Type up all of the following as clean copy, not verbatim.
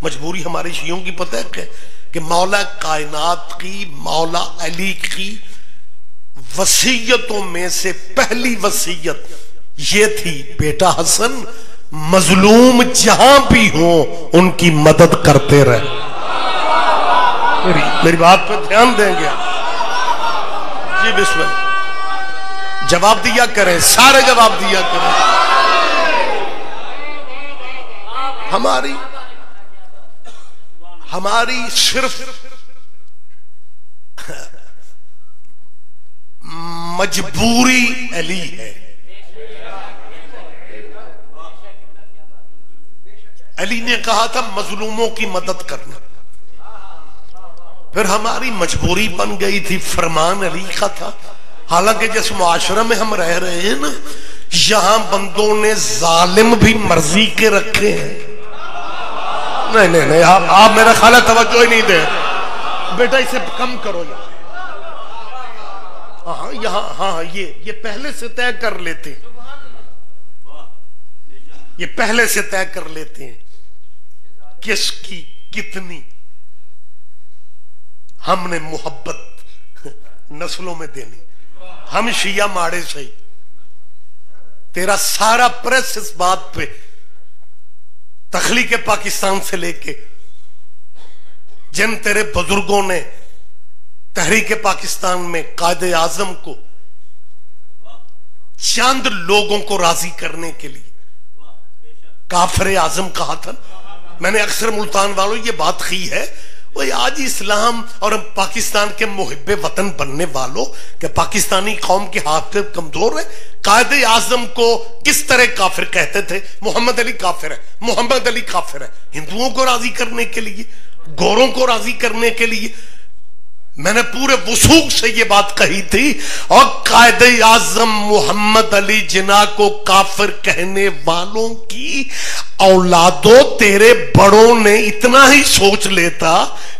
मजबूरी हमारे शियों की पता है कि मौला कायनात की, मौला अली की वसीयतों में से पहली वसीयत ये थी, बेटा हसन मजलूम जहां भी हो उनकी मदद करते रहे। मेरी बात पर ध्यान देंगे जी? बिस्मिल्लाह, जवाब दिया करें, सारे जवाब दिया करें। हमारी सिर्फ मजबूरी अली है। अली ने कहा था मजलूमों की मदद करना, फिर हमारी मजबूरी बन गई थी, फरमान अली का था। हालांकि जिस मुआशरे में हम रह रहे हैं ना, यहां बंदों ने जालिम भी मर्जी के रखे हैं। नहीं नहीं नहीं, आप मेरा ख्याल तवज्जो ही नहीं दे बेटा, इसे कम करो यार। हाँ यहाँ, हाँ ये पहले से तय कर लेते हैं, ये पहले से तय कर लेते हैं किसकी कितनी हमने मोहब्बत नस्लों में देनी। हम शिया माड़े सही, तेरा सारा प्रेस इस बात पे, तखलीक पाकिस्तान से लेके जिन तेरे बुजुर्गों ने तहरीक पाकिस्तान में कायदे आजम को चंद लोगों को राजी करने के लिए काफिर आजम कहा था। मैंने अक्सर मुल्तान वालों ये बात की है, वो आज इस्लाम और पाकिस्तान के मुहिब्बे वतन बनने वालों के पाकिस्तानी कौम के हाथ कमजोर है। कायदे आजम को किस तरह काफिर कहते थे? मोहम्मद अली काफिर है, मोहम्मद अली काफिर है। हिंदुओं को राजी करने के लिए, गोरों को राजी करने के लिए मैंने पूरे वसूख से ये बात कही थी। और कायदे आजम मोहम्मद अली जिना को काफिर कहने वालों की औलादों, तेरे बड़ों ने इतना ही सोच लेता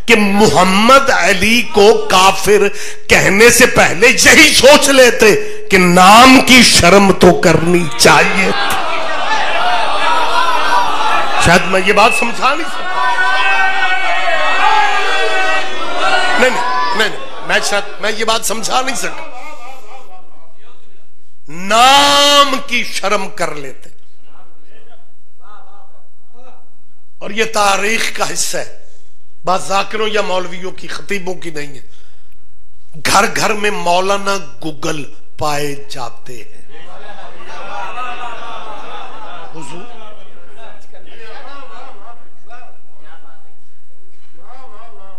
कि मोहम्मद अली को काफिर कहने से पहले यही सोच लेते कि नाम की शर्म तो करनी चाहिए। शायद मैं ये बात समझा नहीं सकता। नहीं, मैं ये बात समझा नहीं सका। नाम की शर्म कर लेते, और ये तारीख का हिस्सा है, बात जाकिरों या मौलवियों की, खतीबों की नहीं है। घर घर में मौलाना गूगल पाए जाते हैं। हुजूर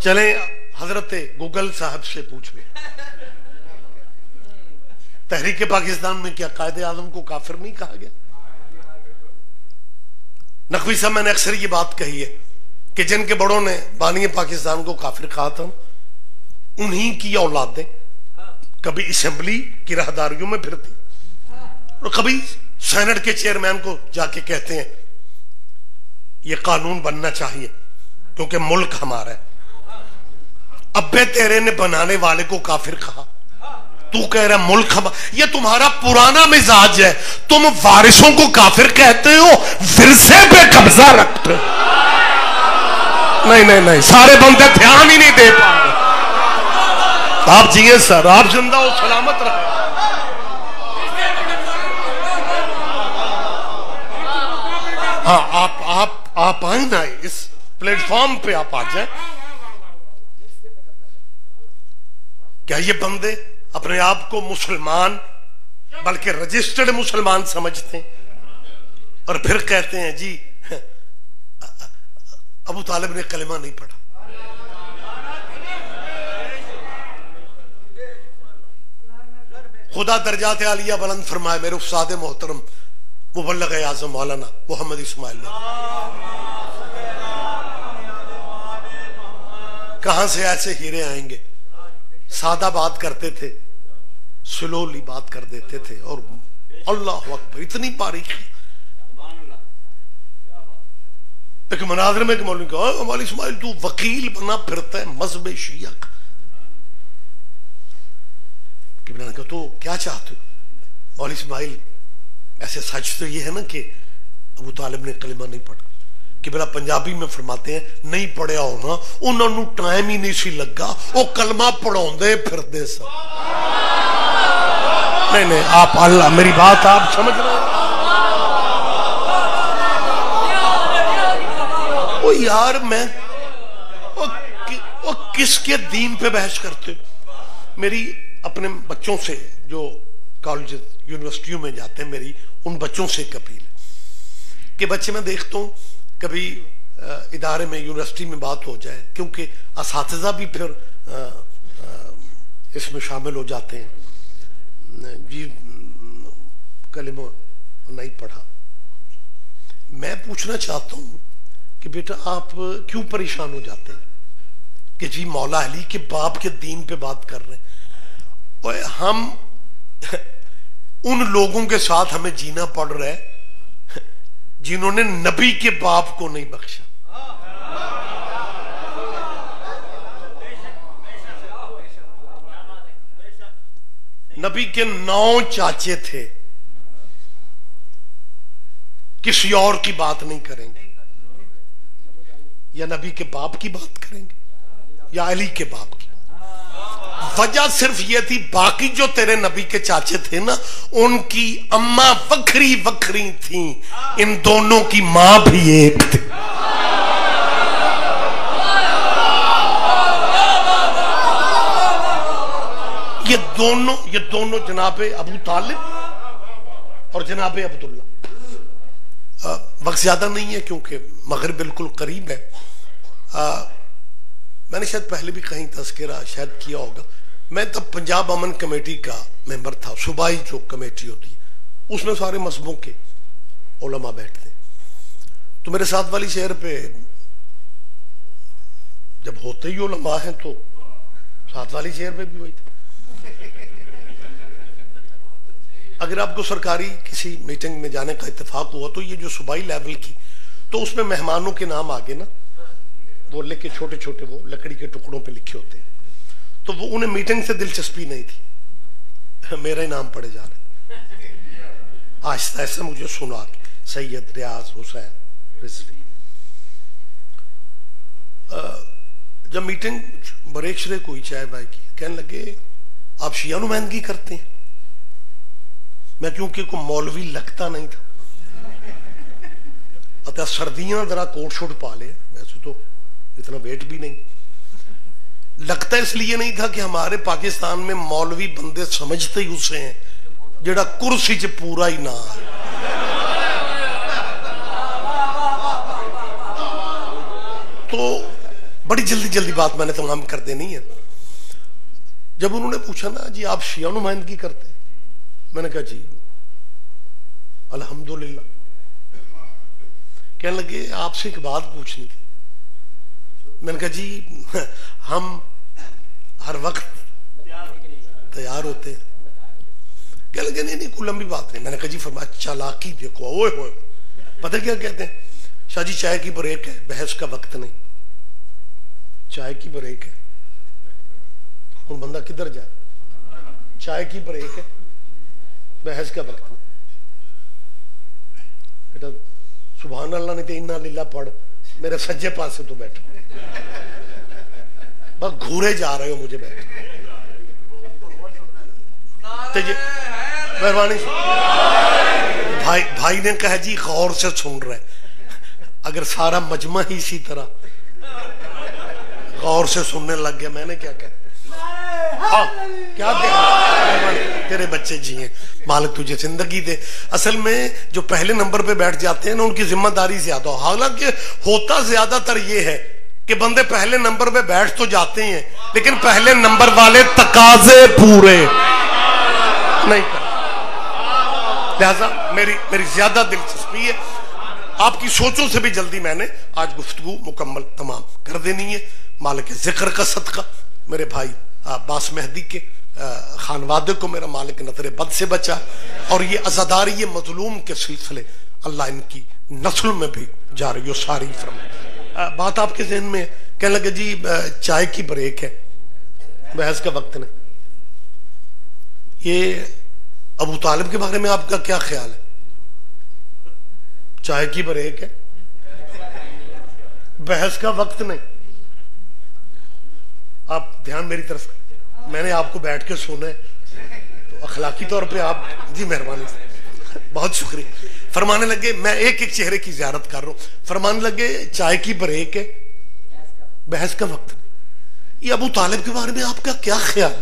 चले हजरत गूगल साहब से पूछ ले, तहरीक पाकिस्तान में क्या कायदे आजम को काफिर नहीं कहा गया? नकवी साहब, मैंने अक्सर ये बात कही है कि जिनके बड़ों ने बानी पाकिस्तान को काफिर कहा था, उन्हीं की औलादें कभी असेंबली की राहदारियों में फिरती और कभी सेनेट के चेयरमैन को जाके कहते हैं ये कानून बनना चाहिए क्योंकि मुल्क हमारा है। अब्बे तेरे ने बनाने वाले को काफिर कहा, तू कह रहा मुल्क हम। ये तुम्हारा पुराना मिजाज है, तुम वारिसों को काफिर कहते हो, विरसे पे कब्जा रखते हो। नहीं नहीं नहीं, सारे बंदे ध्यान ही नहीं दे पाए। आप जिए सर, आप जिंदा हो, सलामत रहे। हाँ, आप आए ना, इस प्लेटफॉर्म पे आप आ जाए। क्या ये बंदे अपने आप को मुसलमान, बल्कि रजिस्टर्ड मुसलमान समझते हैं और फिर कहते हैं जी अबू तालिब ने कलिमा नहीं पढ़ा। खुदा दर्जात आलिया बुलंद फरमाए मेरे उस्ताद मोहतरम मुबल्लिग आज़म मौलाना मोहम्मद इस्माइल। कहां से ऐसे हीरे आएंगे? सादा बात करते थे, स्लोली बात कर देते थे, और अल्लाह अकबर, इतनी बारीकी। एक मनाज़र में मौलवी कहा, मौलवी इस्माइल तू वकील बना फिरता है मज़हब शिया का। मैंने कहा तो क्या चाहते हो? मौलवी इस्माइल ऐसे सच तो ये है ना कि अबू तालिब ने कलिमा नहीं पढ़ा। कि बड़ा पंजाबी में फरमाते हैं, नहीं पढ़िया होना उन्होंने टाइम ही नहीं सी लगा, वो कलमा पढ़ाते फिरते सन। नहीं नहीं, आप अल्लाह, मेरी बात आप समझ रहे हैं? ओ यार, मैं वो किसके दीन पे बहस करते? मेरी अपने बच्चों से जो कॉलेज यूनिवर्सिटियों में जाते हैं, मेरी उन बच्चों से एक अपील कि बच्चे, मैं देखता हूँ कभी इदारे में, यूनिवर्सिटी में बात हो जाए, क्योंकि असातिज़ा भी फिर इसमें शामिल हो जाते हैं, जी कलिमा नहीं पढ़ा। मैं पूछना चाहता हूँ कि बेटा आप क्यों परेशान हो जाते हैं कि जी मौला अली के बाप के दीन पे बात कर रहे हैं? और हम उन लोगों के साथ हमें जीना पड़ रहा है जिन्होंने नबी के बाप को नहीं बख्शा। नबी के 9 चाचे थे। किसी और की बात नहीं करेंगे, या नबी के बाप की बात करेंगे या अली के बाप की। वजह सिर्फ ये थी, बाकी जो तेरे नबी के चाचे थे ना, उनकी अम्मा वखरी वखरी थी, इन दोनों की मां भी एक थी। ये दोनों जनाबे अबू तालिब और जनाबे अब्दुल्ला। वक्त ज्यादा नहीं है क्योंकि मगरिब बिल्कुल करीब है। मैंने शायद पहले भी कहीं तस्करा शायद किया होगा। मैं तब पंजाब अमन कमेटी का मेंबर था। सूबाई जो कमेटी होती है उसमें सारे मजहबों के उलमा बैठते। तो मेरे साथ वाली शहर पे जब होते ही उलमा हैं तो साथ वाली शहर पे भी वही था। अगर आपको सरकारी किसी मीटिंग में जाने का इत्तेफाक हुआ तो ये जो सूबाई लेवल की, तो उसमें मेहमानों के नाम आगे ना वो लेके छोटे छोटे वो लकड़ी के टुकड़ों पे लिखे होते हैं, तो वो उन्हें मीटिंग से दिलचस्पी नहीं थी, मेरा ही नाम पड़े जा रहे। आहिस्ता ऐसा मुझे सुना सैयद रियाज हुसैन रिजवी। जब मीटिंग बरेक शरेक हुई चाय भाई की, कहने लगे आप शिया नुमाइंदगी करते हैं। मैं क्योंकि को मौलवी लगता नहीं था, अतः सर्दियां जरा कोट शोट पा ले, वैसे तो इतना वेट भी नहीं लगता, इसलिए नहीं था कि हमारे पाकिस्तान में मौलवी बंदे समझते ही उसे हैं जेड़ा कुर्सी च पूरा ही ना है। तो बड़ी जल्दी जल्दी बात मैंने तमाम कर देनी है। जब उन्होंने पूछा ना जी आप शिया नुमाइंदगी करते, मैंने कहा जी अल्हम्दुलिल्लाह। कहने लगे आपसे एक बात पूछनी थी। मैंने कहा जी हम हर वक्त तैयार होते हैं। कहने लगे नहीं नहीं कोई लंबी बात नहीं। मैंने कहा जी फरमाया चालाकी देखो, ओए होए, पता क्या कहते हैं? शाह जी चाय की ब्रेक है, बहस का वक्त नहीं। चाय की ब्रेक है, उन बंदा किधर जाए? चाय की ब्रेक है, बहस का वक्त नहीं। बेटा सुभान अल्लाह नहीं तो इन्ना लीला पढ़, मेरे सज्जे पास से तो बैठो, बस घूरे जा रहे हो मुझे बैठ। मेहरबानी भाई ने कहा जी गौर से सुन रहे, अगर सारा मजमा ही इसी तरह गौर से सुनने लग गया, मैंने क्या कहा? क्या तेरे बच्चे जिए, मालिक तुझे जिंदगी दे। असल में जो पहले नंबर पे बैठ जाते हैं ना, उनकी जिम्मेदारी ज्यादा हो। हालांकि होता ज्यादातर ये है कि बंदे पहले नंबर पे बैठ तो जाते हैं, लेकिन पहले नंबर वाले तकाजे पूरे नहीं करते। लिहाजा मेरी ज्यादा दिलचस्पी है, आपकी सोचों से भी जल्दी मैंने आज गुफ्तगू मुकम्मल तमाम कर देनी है। मालिक जिक्र का सदका मेरे भाई अब्बास मेहदी के खानवादे को मेरा मालिक नजर बद से बचा, और ये अज़ादारी ये मजलूम के सिलसिले अल्लाह इनकी नस्ल में भी जारी हो सारी फरमाए। बात आपके जहन में कहने लगे जी चाय की ब्रेक है, बहस का वक्त नहीं। ये अबू तालिब के बारे में आपका क्या ख्याल है? चाय की ब्रेक है, बहस का वक्त नहीं। आप ध्यान मेरी तरफ, मैंने आपको बैठ के सुना है तो अखलाकी तौर पे आप जी मेहरबानी, बहुत शुक्रिया। फरमाने लगे, मैं एक एक चेहरे की ज़ियारत कर रहा हूं, फरमाने लगे चाय की ब्रेक है, बहस का वक्त। ये अबू तालिब के बारे में आपका क्या ख्याल?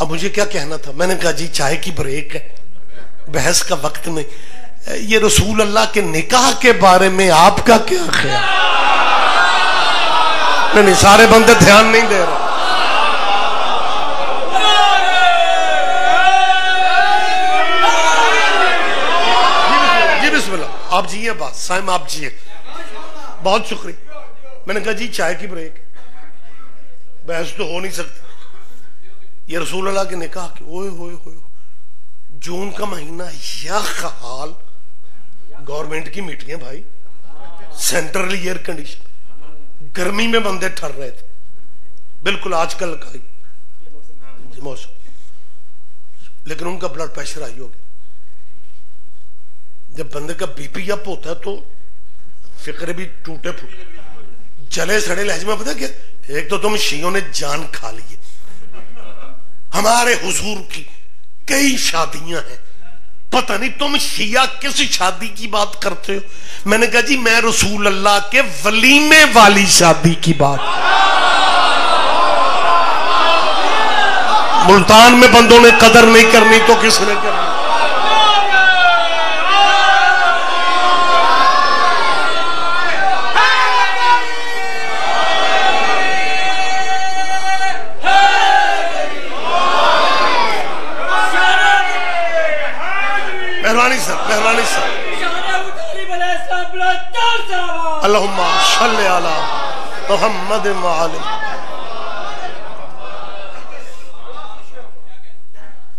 अब मुझे क्या कहना था, मैंने कहा जी चाय की ब्रेक है, बहस का वक्त नहीं। ये रसूल अल्लाह के निकाह के बारे में आपका क्या ख्याल? नहीं, सारे बंदे ध्यान नहीं दे रहे। जी बिस्मिल्लाह, आप जिए बात साइम, आप जिए, बहुत शुक्रिया। मैंने कहा जी चाय की ब्रेक, बहस तो हो नहीं सकती। ये रसूल अल्लाह के निकाह के, ओए होए होए, जून का महीना, या हाल, गवर्नमेंट की मीटिंग है भाई, सेंट्रल एयर कंडीशन, गर्मी में बंदे ठर रहे थे, बिल्कुल आजकल का ही मौसम, लेकिन उनका ब्लड प्रेशर हाई हो गया। जब बंदे का बीपी अप होता है तो फिक्र भी टूटे फूटे, जले सड़े लहजे में। पता क्या, एक तो तुम शियों ने जान खा ली है, हमारे हुजूर की कई शादियां हैं, पता नहीं तुम शिया किस शादी की बात करते हो। मैंने कहा जी मैं रसूल अल्लाह के वलीमे वाली शादी की बात। मुल्तान में बंदों ने कदर नहीं करनी तो किसने करनी? मेहरबानी सर, मेहरबानी सर। अल्लाहुम्मा सल्ली अला मुहम्मद व आले।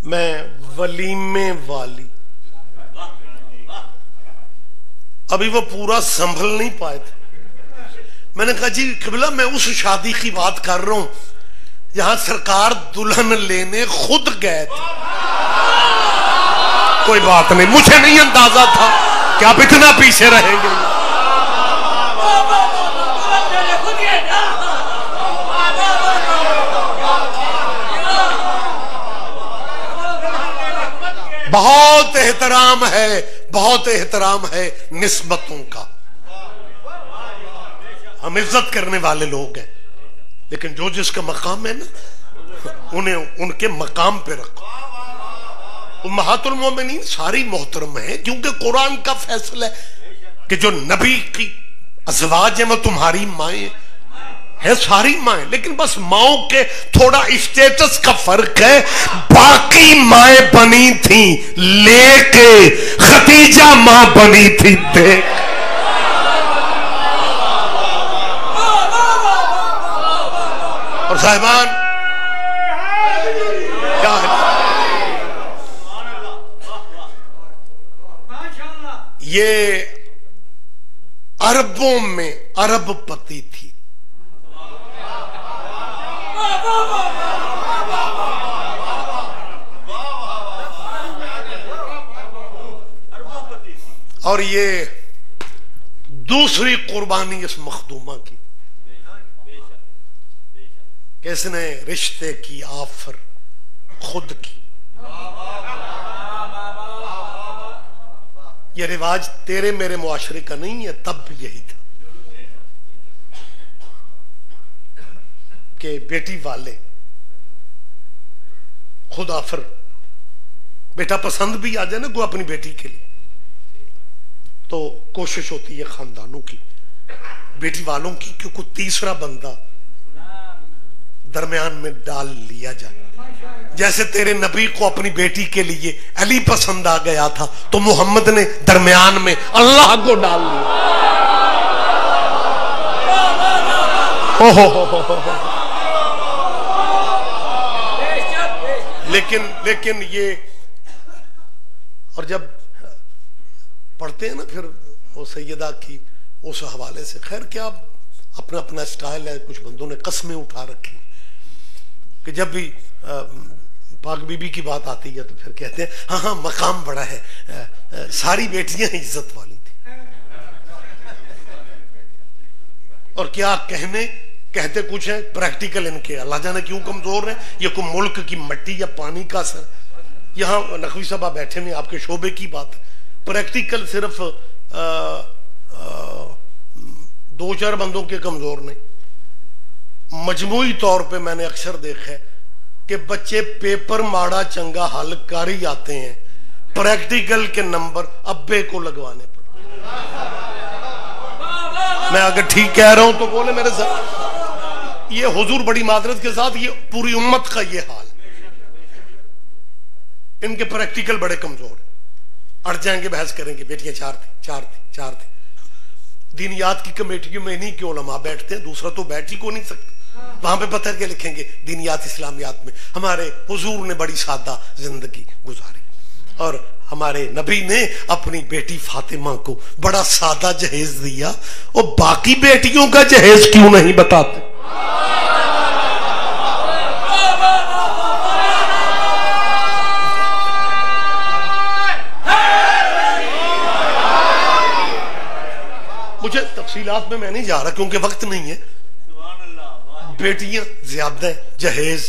मैं वलीमे वाली, अभी वो पूरा संभल नहीं पाए थे। मैंने कहा जी किबला मैं उस शादी की बात कर रहा हूं जहां सरकार दुल्हन लेने खुद गए थे। कोई बात नहीं, मुझे नहीं अंदाजा था कि आप इतना पीछे रहेंगे। बहुत एहतराम है, बहुत एहतराम है निस्बतों का। हम इज्जत करने वाले लोग हैं, लेकिन जो जिसका मकाम है ना, उन्हें उनके मकाम पे रखो। उम्महातुल मोमिनीन सारी मोहतरम है, क्योंकि कुरान का फैसला है कि जो नबी की अज़वाज है वो तुम्हारी माएं है, सारी माएं, लेकिन बस माओं के थोड़ा स्टेटस का फर्क है। बाकी माएं बनी थी लेके, खदीजा मां बनी थी देख। और साहिबान क्या है, ये अरबों में अरबपति थी। और ये दूसरी कुर्बानी इस मखदूमा की, किसने रिश्ते की आफर खुद की। ये रिवाज तेरे मेरे मुआशरे का नहीं है, तब भी यही था कि बेटी वाले खुद आफर, बेटा पसंद भी आ जाए ना कोई अपनी बेटी के लिए, तो कोशिश होती है खानदानों की, बेटी वालों की, कि कोई तीसरा बंदा दरमियान में डाल लिया जाए। जैसे तेरे नबी को अपनी बेटी के लिए अली पसंद आ गया था, तो मोहम्मद ने दरमियान में अल्लाह को डाल लिया। ओहो लेकिन ये, और जब पढ़ते हैं ना फिर वो सैयदा की उस हवाले से, खैर क्या अपना अपना स्टाइल है, कुछ बंदों ने कस्में उठा रखी कि जब भी पाक बीबी की बात आती है तो फिर कहते हैं हाँ हाँ मकाम बड़ा है, सारी बेटियां इज्जत वाली थी। और क्या कहते कुछ है, प्रैक्टिकल इनके अल्लाह जाने क्यों कमजोर है। ये कोई मुल्क की मिट्टी या पानी का असर। यहाँ नकवी साहब बैठे में आपके शोबे की बात है, प्रैक्टिकल सिर्फ 2-4 बंदों के कमजोर नहीं। मजमूई तौर पे मैंने अक्सर देखा है कि बच्चे पेपर माड़ा चंगा हल कर ही आते हैं, प्रैक्टिकल के नंबर अब्बे को लगवाने पर। मैं अगर ठीक कह रहा हूं तो बोले मेरे साथ। ये हुजूर बड़ी मादरत के साथ ये पूरी उम्मत का ये हाल, इनके प्रैक्टिकल बड़े कमजोर। अड़ जाएंगे, बहस करेंगे, बेटियां 4 थी। दीनियात की कमेटियों में नहीं क्यों उलमा बैठते हैं, दूसरा तो बैठ ही को नहीं सकता। वहां पे पता क्या लिखेंगे, दीनियात इस्लामियात में हमारे हुजूर ने बड़ी सादा जिंदगी गुजारी और हमारे नबी ने अपनी बेटी फातिमा को बड़ा सादा जहेज दिया, और बाकी बेटियों का जहेज क्यों नहीं बताते। मुझे तफसीलात में मैं नहीं जा रहा क्योंकि वक्त नहीं है। बेटियां ज्यादा, जहेज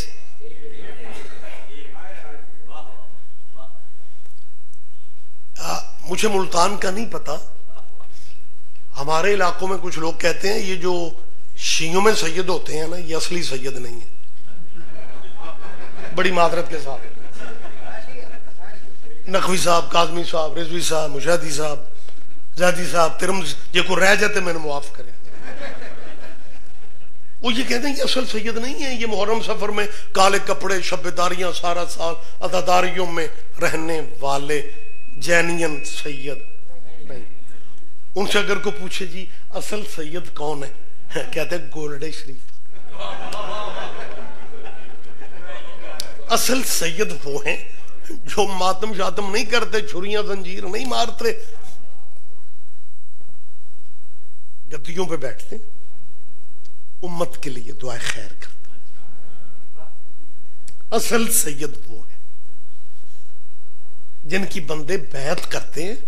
मुझे मुल्तान का नहीं पता, हमारे इलाकों में कुछ लोग कहते हैं ये जो शियों में सैयद होते हैं ना, ये असली सैयद नहीं है। बड़ी मादरत के साथ नकवी साहब, काजमी साहब, रिजवी साहब, मुशादी साहब, जादी साहब, तिरमज ये को रह जाते मैंने मुआफ करे। वो ये कहते हैं ये असल सैयद नहीं है, ये मुहर्रम सफर में काले कपड़े, शब्बेदारियां सारा साल अदादारियों में रहने वाले जैनियन सैयद नहीं। उनसे अगर को पूछे जी असल सैयद कौन है, कहते हैं गोल्डे शरीफ। असल सैयद वो हैं जो मातम शातम नहीं करते, छुरियां जंजीर नहीं मारते, गद्दियों पे बैठते, उम्मत के लिए दुआ खैर करते। असल सैयद वो है जिनकी बंदे बैत करते हैं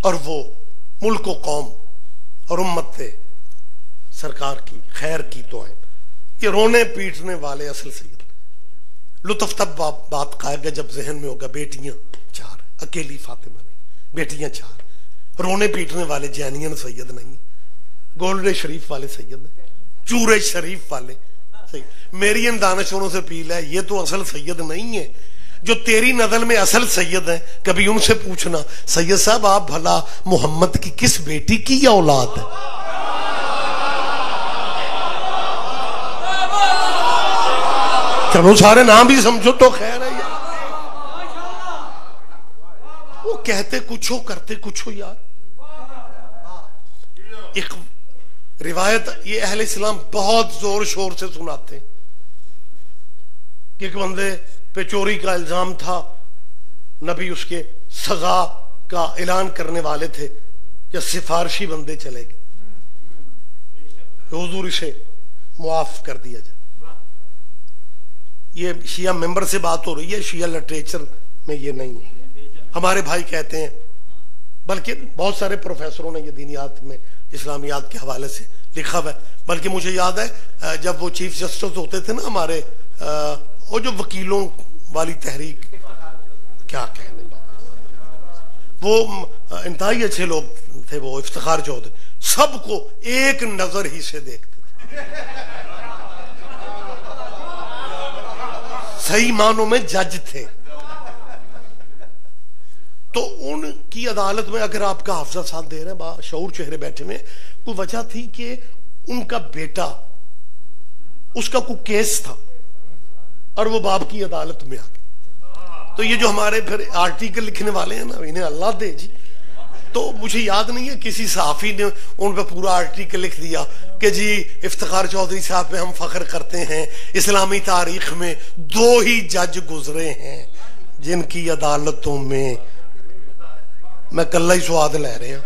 और वो मुल्क व कौम और उम्मत से सरकार की खैर की दुआएं। ये रोने पीटने वाले असल सैयद। लुत्फ तब बात खाएगा जब जहन में होगा बेटियां 4, अकेली फातिमा नहीं, बेटियां 4। रोने पीटने वाले जैनियन सैयद नहीं, गोल्डे शरीफ वाले सैयद, चूरे शरीफ वाले सैयद। मेरी इन दानिशों से अपील है, ये तो असल सैयद नहीं है। जो तेरी नजर में असल सैयद है, कभी उनसे पूछना सैयद साहब आप भला मोहम्मद की किस बेटी की औलाद है। चलो सारे नाम भी समझो तो खैर है यार। वो कहते कुछ हो करते कुछ हो यार। एक रिवायत ये अहले इस्लाम बहुत जोर शोर से सुनाते हैं कि एक बंदे पे चोरी का इल्जाम था, नबी उसके सजा का ऐलान करने वाले थे, या सिफारशी बंदे चले गए, हुजूर इसे मुआफ कर दिया जाए। ये शिया मेंबर से बात हो रही है, शिया लिटरेचर में ये नहीं है। हमारे भाई कहते हैं, बल्कि बहुत सारे प्रोफेसरों ने ये दीनियात में इस्लामियात के हवाले से लिखा हुआ है। बल्कि मुझे याद है जब वो चीफ जस्टिस होते थे ना हमारे, वो जो वकीलों वाली तहरीक, क्या कहने, वो इंतहाई अच्छे लोग थे, वो इफ्तिखार चौधरी, सबको एक नजर ही से देखते थे, सही मानों में जज थे। तो उनकी अदालत में अगर आपका हाफजा साथ दे रहे हैं, शऊर चेहरे बैठे में, कोई वजह थी कि उनका बेटा, उसका कोई केस था और वो बाप की अदालत में आ गया। तो ये जो हमारे फिर आर्टिकल लिखने वाले हैं ना, इन्हें अल्लाह दे जी। तो मुझे याद नहीं है किसी सहाफी ने उन पर पूरा आर्टिकल लिख दिया कि जी इफ्तिखार चौधरी साहब पे हम फख्र करते हैं, इस्लामी तारीख में 2 ही जज गुजरे हैं जिनकी अदालतों में मैं कल्ला ही स्वाद ले रहे हैं।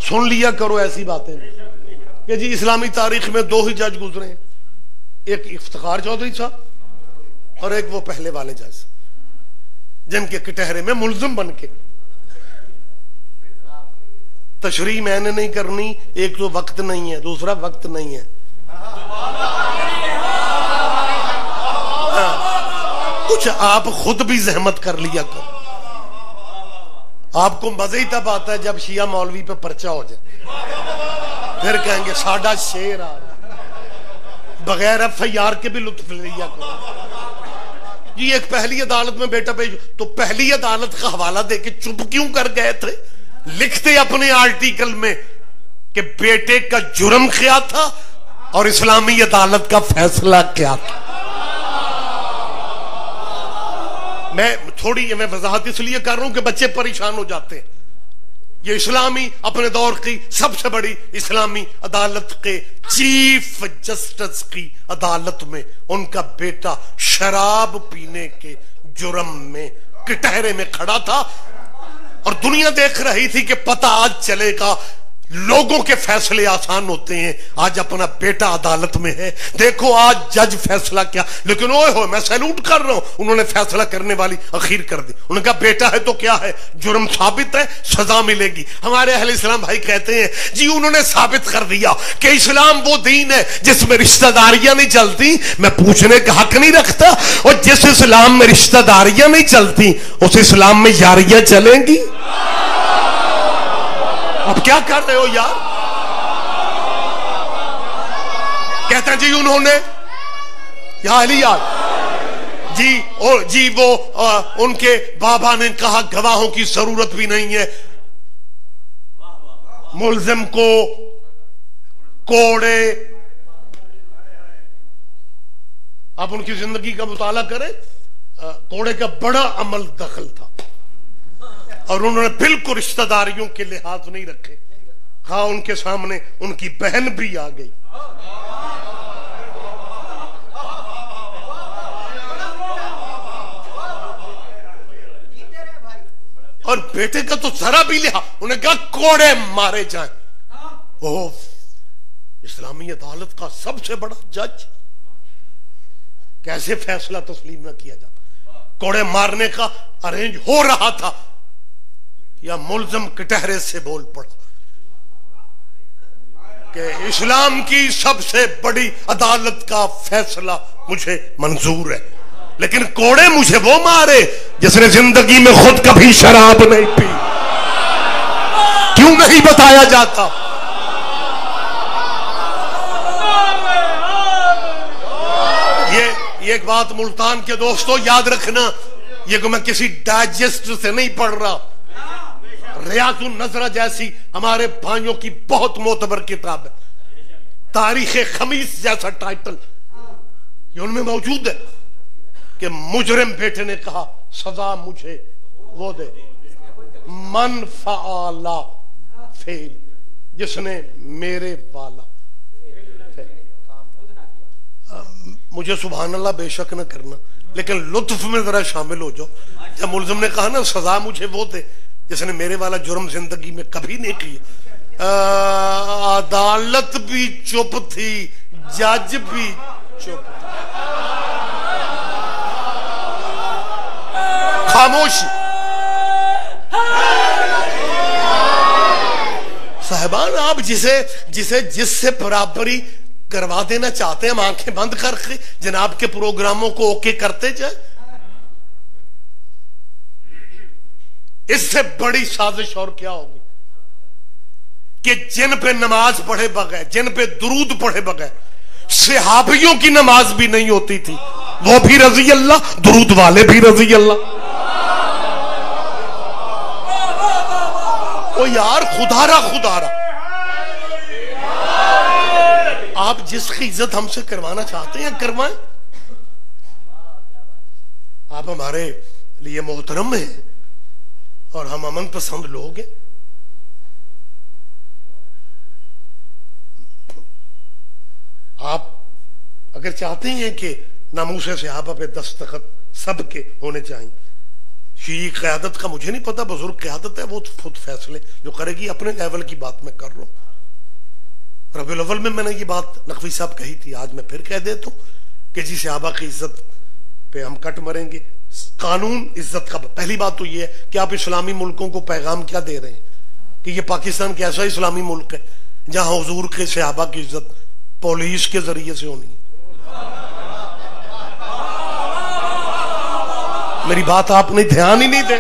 सुन लिया करो ऐसी बातें कि जी इस्लामी तारीख में 2 ही जज गुजरे हैं, एक इफ्तिखार चौधरी साहब और एक वो पहले वाले जज जिनके कटहरे में मुलजिम बन के तशरीह मैंने नहीं करनी, एक तो वक्त नहीं है, दूसरा वक्त नहीं है। कुछ आप खुद भी जहमत कर लिया करो। आपको मजा ही तब आता है जब शिया मौलवी पे पर्चा हो जाए, फिर कहेंगे साडा शेर आ रहा। बगैर FIR के भी लुत्फ लिया करो। जी एक पहली अदालत में बेटा भेज, तो पहली अदालत का हवाला देके चुप क्यों कर गए थे? लिखते अपने आर्टिकल में कि बेटे का जुर्म क्या था और इस्लामी अदालत का फैसला क्या था। मैं वजाहत इसलिए कर रहा हूं कि बच्चे परेशान हो जाते हैं। ये इस्लामी अपने दौर की सबसे बड़ी इस्लामी अदालत के चीफ जस्टिस की अदालत में उनका बेटा शराब पीने के जुर्म में कटहरे में खड़ा था और दुनिया देख रही थी कि पता आज चलेगा, लोगों के फैसले आसान होते हैं। आज अपना बेटा अदालत में है, देखो आज जज फैसला क्या। लेकिन ओए हो, मैं सैल्यूट कर रहा हूं, उन्होंने फैसला करने वाली अखीर कर दी। उन्होंने कहा बेटा है तो क्या है, जुर्म साबित है, सजा मिलेगी। हमारे अहले इस्लाम भाई कहते हैं जी उन्होंने साबित कर दिया कि इस्लाम वो दीन है जिसमें रिश्तेदारियां नहीं चलती। मैं पूछने का हक नहीं रखता, और जिस इस्लाम में रिश्तेदारियां नहीं चलती उस इस्लाम में यारियां चलेंगी। अब क्या कर रहे हो यार? कहते हैं जी उन्होंने या अलिया जी और जी वो उनके बाबा ने कहा गवाहों की जरूरत भी नहीं है, मुल्जिम को कोड़े। आप उनकी जिंदगी का मुताला करें, कोड़े का बड़ा अमल दखल था और उन्होंने बिल्कुल रिश्तेदारियों के लिहाज नहीं रखे। हाँ उनके सामने उनकी बहन भी आ गई। और बेटे का तो जरा भी लिहा, उन्हें कहा कोड़े मारे जाएं। ओह, इस्लामी अदालत का सबसे बड़ा जज, कैसे फैसला तस्लीम न किया जाता। कोड़े मारने का अरेंज हो रहा था या मुल्जिम कटहरे से बोल पड़ा कि इस्लाम की सबसे बड़ी अदालत का फैसला मुझे मंजूर है, लेकिन कोड़े मुझे वो मारे जिसने जिंदगी में खुद कभी शराब नहीं पी। क्यों नहीं बताया जाता? ये एक बात मुल्तान के दोस्तों याद रखना, ये को मैं किसी डाइजेस्ट से नहीं पढ़ रहा। रियाजुन नजरा जैसी हमारे भाइयों की बहुत मोतबर किताब है, तारीखे खमीस जैसा टाइटल, ये उनमें मौजूद है कि मुजरिम बेटे ने कहा सजा मुझे वो दे, मन फ़अला फेल, जिसने मेरे वाला। मुझे सुभान अल्लाह बेशक न करना, लेकिन लुत्फ में जरा शामिल हो जाओ। जब मुल्जिम ने कहा ना सजा मुझे वो दे जिसने मेरे वाला जुर्म जिंदगी में कभी नहीं किया, अदालत भी चुप थी, जज भी चुप, खामोशी। साहिबान आप जिससे बराबरी करवा देना चाहते हैं, हम आंखें बंद करके जनाब के प्रोग्रामों को ओके करते जाए। इससे बड़ी साजिश और क्या होगी कि जिन पे नमाज पढ़े बगैर, जिन पे दुरूद पढ़े बगैर सहाबियों की नमाज भी नहीं होती थी, वो भी रजी अल्लाह, दुरूद वाले भी रजी अल्लाह। ओ यार खुदारा खुदारा, आप जिसकी इज्जत हमसे करवाना चाहते हैं करवाएं। आप हमारे लिए मोहतरम हैं और हम अमन पसंद लोग हैं। आप अगर चाहते हैं कि नामूसे से आप पे दस्तखत सबके होने चाहिए, शी क़यादत का मुझे नहीं पता, बुजुर्ग क़यादत है, वो खुद फैसले जो करेगी। अपने लेवल की बात मैं कर रहा हूं। रबीउल अव्वल में मैंने ये बात नकवी साहब कही थी, आज मैं फिर कह देता हूं कि जी सहाबा की इज्जत पे हम कट मरेंगे। कानून इज्जत का, पहली बात तो ये है कि आप इस्लामी मुल्कों को पैगाम क्या दे रहे हैं कि ये पाकिस्तान कैसा इस्लामी मुल्क है जहां हुजूर के सहाबा की इज्जत पुलिस के जरिए से होनी है। मेरी बात आपने ध्यान ही नहीं दे।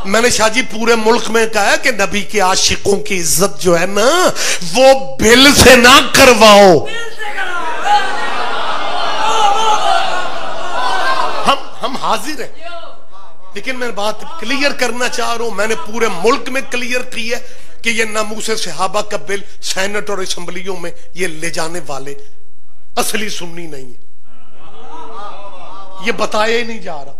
मैंने शाहजी पूरे मुल्क में कहा है कि नबी के आशिकों की इज्जत जो है ना वो बिल से ना करवाओ। हम हाजिर हैं, लेकिन मैं बात क्लियर करना चाह रहा हूं, मैंने पूरे मुल्क में क्लियर की है कि ये नामूसे सहाबा का बिल सेनेट और असेंबलियों में ये ले जाने वाले असली सुन्नी नहीं है, ये बताया ही नहीं जा रहा।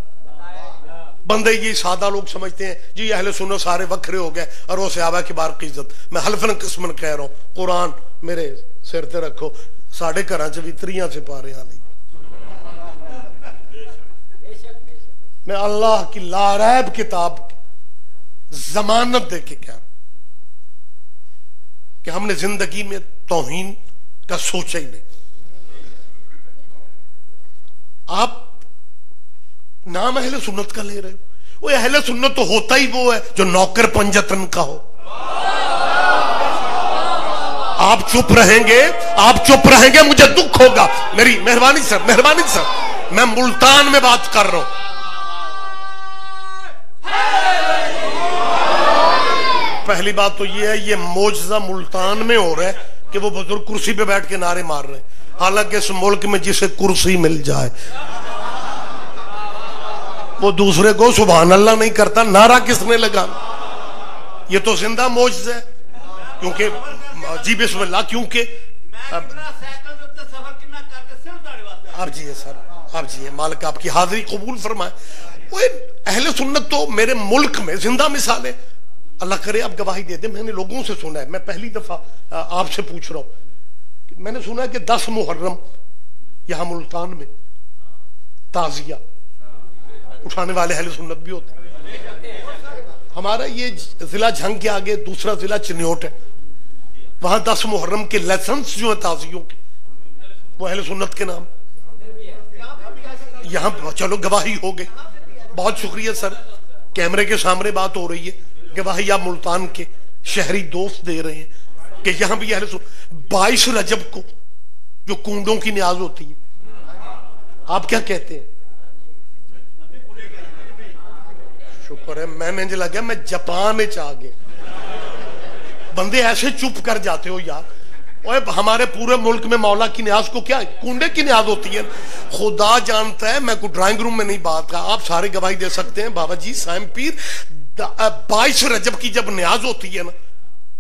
बंदे ये सादा लोग समझते हैं जी अहले सुन्नत सारे वखरे हो गए और वो सहाबा की बार की इज्जत। मैं हल्फन किस्मन कह रहा हूं, कुरान मेरे सिर ते रखो, साढ़े घर च भी 3 सिपारे आ। मैं अल्लाह की लारैब किताब जमानत दे के कह रहा कि हमने जिंदगी में तौहीन का सोचा ही नहीं। आप नाम अहले सुन्नत का ले रहे हो, वो अहले सुन्नत तो होता ही वो है जो नौकर पंजतन का हो। आप चुप रहेंगे मुझे दुख होगा। मेरी मेहरबानी सर, मैं मुल्तान में बात कर रहा हूं। पहली बात तो ये है, ये मौजज़ा मुल्तान में हो रहा है कि वो बुजुर्ग कुर्सी पे बैठ के नारे मार रहे हैं, हालांकि इस मुल्क में जिसे कुर्सी मिल जाए वो दूसरे को सुभान अल्लाह नहीं करता। नारा किसने लगा? ये तो जिंदा मौजज़ा है, क्योंकि जी बिस्मिल्लाह, क्योंकि आप जी है सर, आप जी है, मालिक आपकी हाजिरी कबूल फरमाए। वो अहले सुन्नत तो मेरे मुल्क में जिंदा मिसाल है, अल्लाह करे आप गवाही दे दे। मैंने लोगों से सुना है, मैं पहली दफा आपसे पूछ रहा हूं, मैंने सुना है कि 10 मुहर्रम यहां मुल्तान में ताजिया उठाने वाले अहले सुन्नत भी होते हैं। हमारा ये जिला झंग के आगे दूसरा जिला चिन्योट है, वहां 10 मुहर्रम के लाइसेंस जो है ताजियों के वो अहले सुन्नत के नाम। यहां चलो गवाही हो गई, बहुत शुक्रिया सर, कैमरे के सामने बात हो रही है, गवाही आप मुल्तान के शहरी दोस्त दे रहे हैं कि यहां भी 22 रजब को जो कुंडों की न्याज होती है, आप क्या कहते हैं? शुक्र है, मैंने जो लगा मैं जापान में आ गया। बंदे ऐसे चुप कर जाते हो यार। और हमारे पूरे मुल्क में मौला की न्याज को क्या कुंडे की न्याज होती है, खुदा जानता है। मैं कोई ड्राइंग रूम में नहीं बात का, आप सारे गवाही दे सकते हैं। बाबा जी साइम पीर 22 रजब की जब न्याज होती है ना,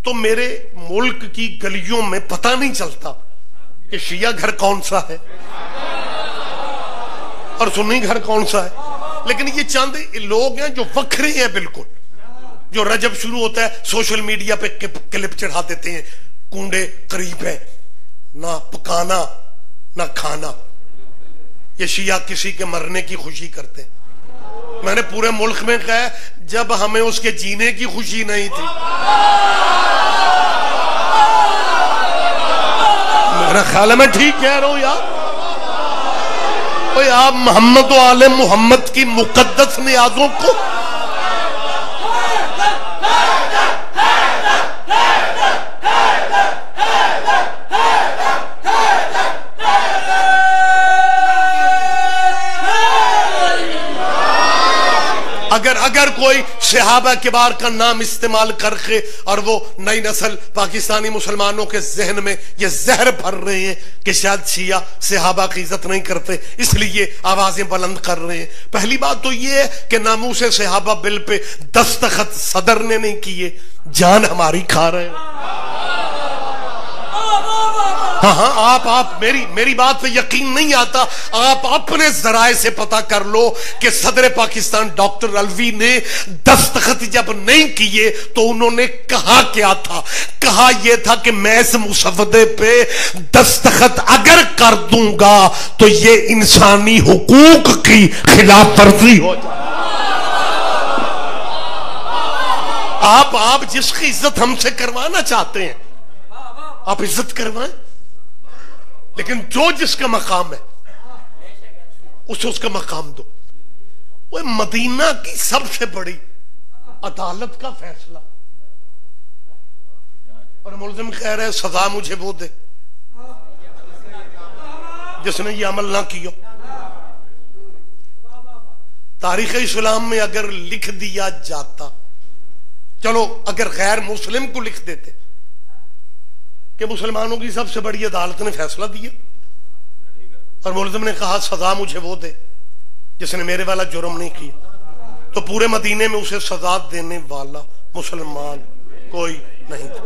तो मेरे मुल्क की गलियों में पता नहीं चलता कि शिया घर कौन सा है और सुन्नी घर कौन सा है। लेकिन ये चंद लोग हैं जो वखरे हैं बिल्कुल, जो रजब शुरू होता है सोशल मीडिया पे क्लिप चढ़ा देते हैं, कुंडे करीब है, ना पकाना ना खाना। ये शिया किसी के मरने की खुशी करते हैं। मैंने पूरे मुल्क में कहा जब हमें उसके जीने की खुशी नहीं थी। मेरा ख्याल है मैं ठीक कह रहा हूं यार। आप मोहम्मद आले मोहम्मद की मुकद्दस नियाजों को अगर कोई सहाबा किबार का नाम इस्तेमाल करके और वो नई नस्ल पाकिस्तानी मुसलमानों के जहन में ये जहर भर रहे हैं कि शायद शिया सहाबा की इज्जत नहीं करते इसलिए आवाजें बुलंद कर रहे हैं। पहली बात तो ये है कि नामूसे सहाबा बिल पे दस्तखत सदर ने नहीं किए, जान हमारी खा रहे हैं। हाँ, आप मेरी बात पे यकीन नहीं आता, आप अपने जराए से पता कर लो कि सदर पाकिस्तान डॉक्टर अलवी ने दस्तखत जब नहीं किए तो उन्होंने कहा क्या था? कहा यह था कि मैं इस मुसवदे पे दस्तखत अगर कर दूंगा तो ये इंसानी हुकूक की खिलाफ वर्जी हो जाए। आप जिसकी इज्जत हमसे करवाना चाहते हैं आप इज्जत करवाएं, लेकिन जो जिसका मकाम है उसे उसका मकाम दो। वो मदीना की सबसे बड़ी अदालत का फैसला और मुल्जिम कह रहे सजा मुझे वो दे जिसने ये अमल ना किया। तारीख इस्लाम में अगर लिख दिया जाता, चलो अगर गैर मुस्लिम को लिख देते कि मुसलमानों की सबसे बड़ी अदालत ने फैसला दिया और मुल्जिम ने कहा सजा मुझे वो दे जिसने मेरे वाला जुर्म नहीं किया, तो पूरे मदीने में उसे सजा देने वाला मुसलमान कोई नहीं था।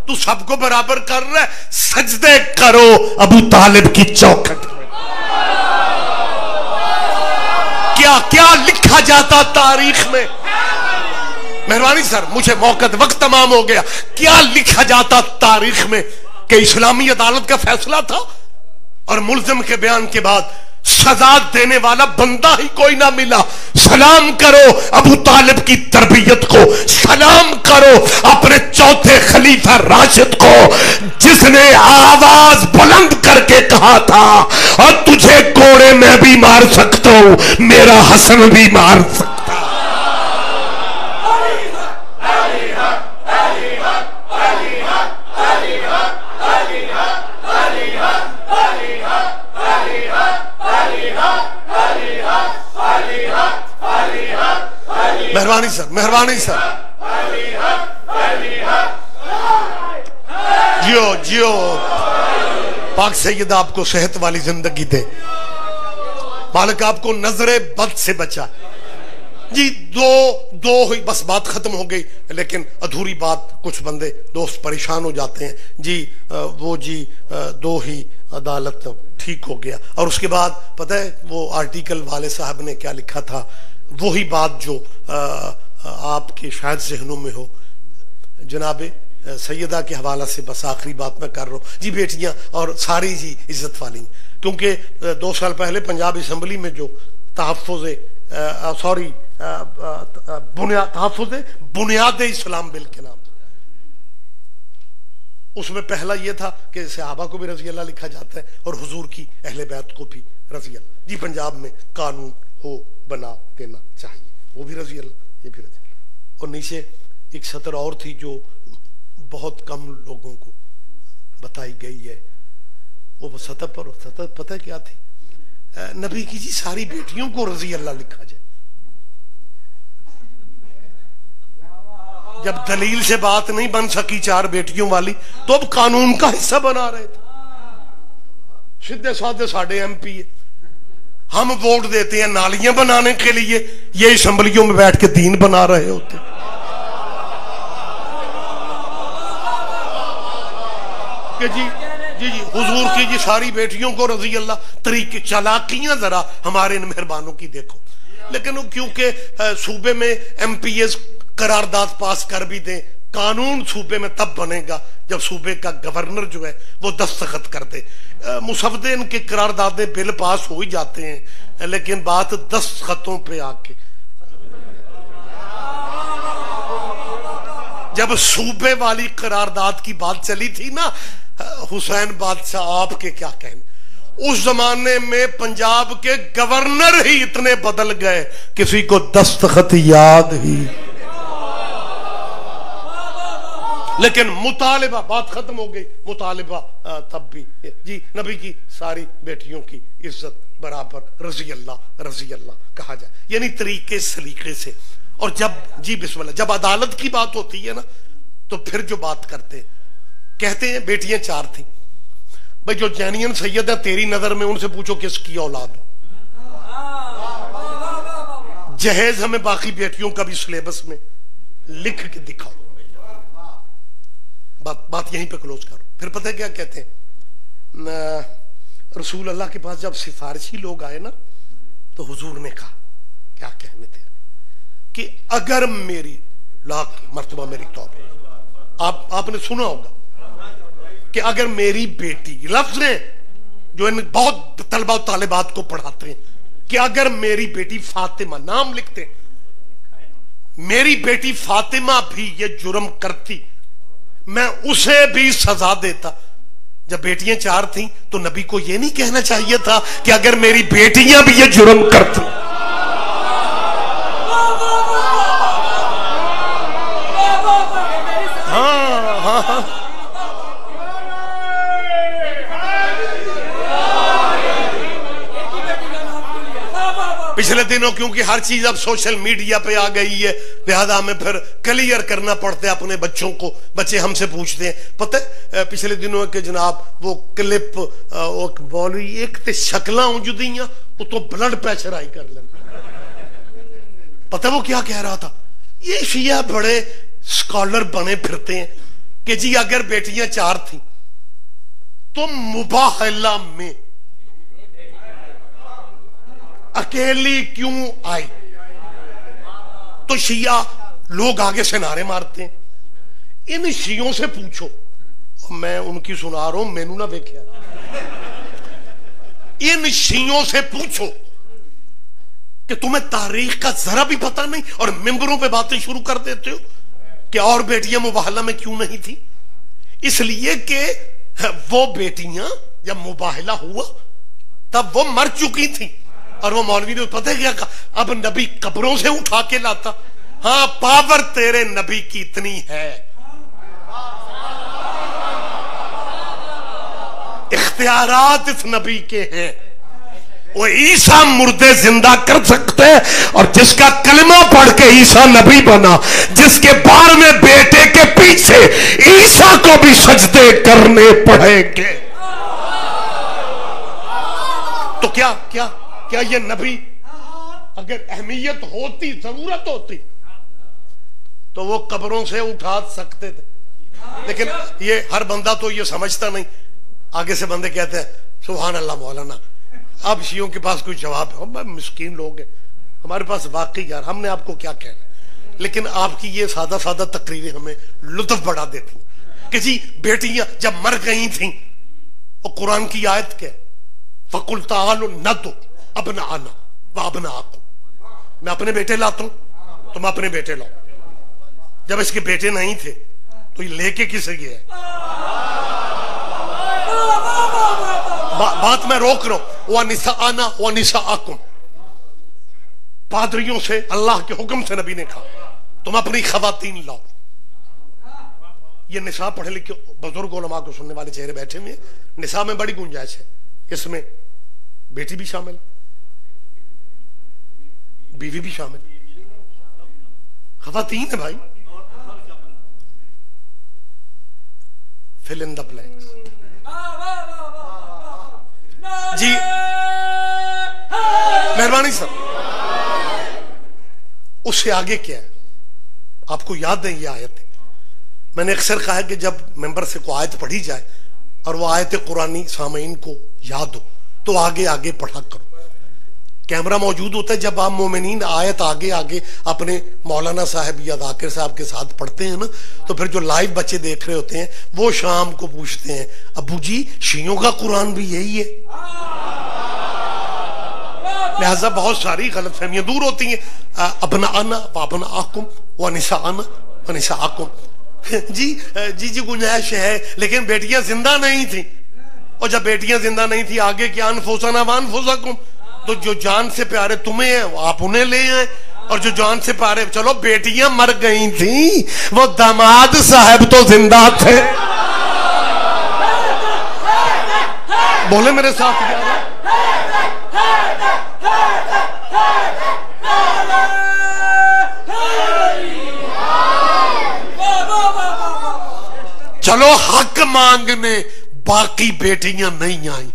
तू सबको बराबर कर रहा है, सजदे करो अबू तालिब की चौखट में। क्या क्या लिखा जाता तारीख में। मेहरबानी सर, मुझे मौका वक्त तमाम हो गया। क्या लिखा जाता तारीख में कि इस्लामी अदालत का फैसला था और मुल्जिम के बयान के बाद सजा देने वाला बंदा ही कोई ना मिला। सलाम करो अबू तालिब की तरबियत को, सलाम करो अपने चौथे खलीफा राशिद को जिसने आवाज बुलंद करके कहा था और तुझे कोड़े में भी मार सकता हूं, मेरा हसन भी मार सकता। मेहरबानी सर, मेहरबानी सर। जियो जियो, पाक सैयद आपको सेहत वाली जिंदगी दे, मालिक आपको नजरे बद से बचा। जी दो ही बस बात खत्म हो गई, लेकिन अधूरी बात कुछ बंदे दोस्त परेशान हो जाते हैं जी। वो जी दो ही अदालत ठीक हो गया और उसके बाद पता है वो आर्टिकल वाले साहब ने क्या लिखा था, वही बात जो आपके शायद जहनों में हो। जनाबे सैयदा के हवाला से बस आखिरी बात मैं कर रहा हूँ जी। बेटियां और सारी जी इज्जत वाली, क्योंकि 2 साल पहले पंजाब असम्बली में जो बुनियाद इस्लाम बिल के नाम, उसमें पहला यह था कि सहाबा को भी रजी अल्लाह लिखा जाता है और हुजूर की अहले बैत को भी रजी अल्लाह। जी पंजाब में कानून हो बना देना चाहिए, वो भी रजी अल्लाह, ये भी रजी अल्लाह। और नीचे एक सतर और थी जो बहुत कम लोगों को बताई गई है। वो सतर पर सतर पता है क्या थी, नबी की जी सारी बेटियों को रजी अल्लाह लिखा जाए। जब दलील से बात नहीं बन सकी 4 बेटियों वाली, तो अब कानून का हिस्सा बना रहे थे। सीधे साधे साढ़े MP है, हम वोट देते हैं नालियां बनाने के लिए, ये असेंबलियों में बैठ के दीन बना रहे होते। कि जी जी जी हुजूर की जी सारी बेटियों को रजी अल्लाह। तरीके चालाकियां जरा हमारे इन मेहरबानों की देखो। लेकिन क्योंकि सूबे में MPs करारदाद पास कर भी दें, कानून सूबे में तब बनेगा जब सूबे का गवर्नर जो है वो दस्तखत कर दे। मुसवदे इनके करारदादे बिल पास हो ही जाते हैं, लेकिन बात दस्तखतों पे आके जब सूबे वाली करारदाद की बात चली थी ना, हुसैन बादशाह आपके क्या कहने, उस जमाने में पंजाब के गवर्नर ही इतने बदल गए किसी को दस्तखत याद ही। लेकिन मुतालिबा, बात खत्म हो गई, मुतालिबा तब भी जी नबी की सारी बेटियों की इज्जत बराबर रजी अल्लाह कहा जाए, यानी तरीके सलीके से। और जब जी बिस्मिल्लाह, जब अदालत की बात होती है ना, तो फिर जो बात करते कहते हैं बेटियां 4 थी। भाई जो जैनियन सैयद है तेरी नजर में, उनसे पूछो किसकी औलाद हो। जहेज हमें बाकी बेटियों का भी सिलेबस में लिख के दिखाओ। बात यहीं पे क्लोज करो। फिर पता है क्या कहते हैं, रसूल अल्लाह के पास जब सिफारिशी लोग आए ना, तो हुजूर ने कहा, क्या कहने थे, कि अगर मेरी लाख मर्तबा मेरी तौबा, आपने सुना होगा कि अगर मेरी बेटी, लफ्ज ने जो इन बहुत तलबा तालिबात को पढ़ाते हैं, कि अगर मेरी बेटी फातिमा, नाम लिखते, मेरी बेटी फातिमा भी ये जुर्म करती, मैं उसे भी सजा देता। जब बेटियां 4 थीं तो नबी को यह नहीं कहना चाहिए था कि अगर मेरी बेटियां भी ये जुर्म करती। हाँ हाँ हाँ दिनों क्योंकि हर चीज अब सोशल मीडिया पे आ गई है, लिहाजा हमें फिर क्लियर करना पड़ता है अपने बच्चों को। बच्चे हमसे पूछते हैं, पता है पिछले दिनों के जनाब वो क्लिप बोल एक ते शक्लां उजदियां तो ब्लड प्रेशर आई कर लें। पता वो क्या कह रहा था, ये शिया बड़े स्कॉलर बने फिरते हैं कि जी अगर बेटियां 4 थी तो मुबाहला में अकेली क्यों आई। तो शिया लोग आगे से नारे मारते हैं। इन शियों से पूछो, मैं उनकी सुना रहा हूं, मैनू ना वेख्या। इन शियों से पूछो कि तुम्हें तारीख का जरा भी पता नहीं और मिंबरों पे बातें शुरू कर देते हो कि और बेटियां मुबाहला में क्यों नहीं थी। इसलिए कि वो बेटियां जब मुबाहला हुआ तब वो मर चुकी थी और वो मौलवी ने पता है क्या कहा, अब नबी कब्रों से उठा के लाता। हाँ, पावर तेरे नबी की इतनी है, इख्तियारात इस नबी के हैं, वो ईसा मुर्दे जिंदा कर सकते हैं। और जिसका कलमा पढ़ के ईसा नबी बना, जिसके बार में बेटे के पीछे ईसा को भी सजदे करने पड़ेंगे। तो क्या क्या क्या ये नबी अगर अहमियत होती, जरूरत होती तो वो कब्रों से उठा सकते थे। लेकिन ये हर बंदा तो ये समझता नहीं। आगे से बंदे कहते हैं सुभान अल्लाह मौलाना, अब शियों के पास कोई जवाब है, हम मिस्कीन लोग हैं, हमारे पास वाकई यार हमने आपको क्या कहना। लेकिन आपकी ये सादा सादा तकरीरें हमें लुत्फ बढ़ा देती कि जी बेटियां जब मर गई थी, और कुरान की आयत क्या, फकुल तालु नदु अपना आना व अपना आको, मैं अपने बेटे लाता हूं, तुम अपने बेटे लाओ। जब इसके बेटे नहीं थे तो ये लेके किसे गया? बात मैं रोक रहा हूं। वह निसा आना व निसा आकुम, पादरियों से अल्लाह के हुक्म से नबी ने कहा तुम अपनी खवातीन लाओ। ये निसा पढ़े लिखे बुजुर्ग उलमा को सुनने वाले चेहरे बैठे हुए, निसा में बड़ी गुंजाइश है, इसमें बेटी भी शामिल, बीवी भी शामिल, खवातीन है भाई। Fill in the blanks. जी मेहरबानी सर, उससे आगे क्या है आपको याद है? ये आयत है, मैंने अक्सर कहा है कि जब मेंबर से कोई आयत पढ़ी जाए और वो आयत कुरानी सामीन को याद हो तो आगे आगे पढ़ा करो। कैमरा मौजूद होता है, जब आप मोमिनीन आयत आगे आगे अपने मौलाना साहब या जाकिर साहब के साथ पढ़ते हैं ना, तो फिर जो लाइव बच्चे देख रहे होते हैं वो शाम को पूछते हैं अबू जी शियों का कुरान भी यही है? लिहाजा बहुत सारी गलतफहमियां दूर होती हैं। अपना आना अपना आकुम व निसा आना व निसा आकुम। जी जी जी गुंजाइश है, लेकिन बेटियां जिंदा नहीं थी, और जब बेटियां जिंदा नहीं थी आगे क्या अनफुसना व अनफुसकुम, तो जो जान से प्यारे तुम्हें हैं आप उन्हें ले आए, और जो जान से प्यारे, चलो बेटियां मर गई थी, वो दामाद साहब तो जिंदा थे। बोले मेरे साथ चलो हक मांगने बाकी बेटियां नहीं आई,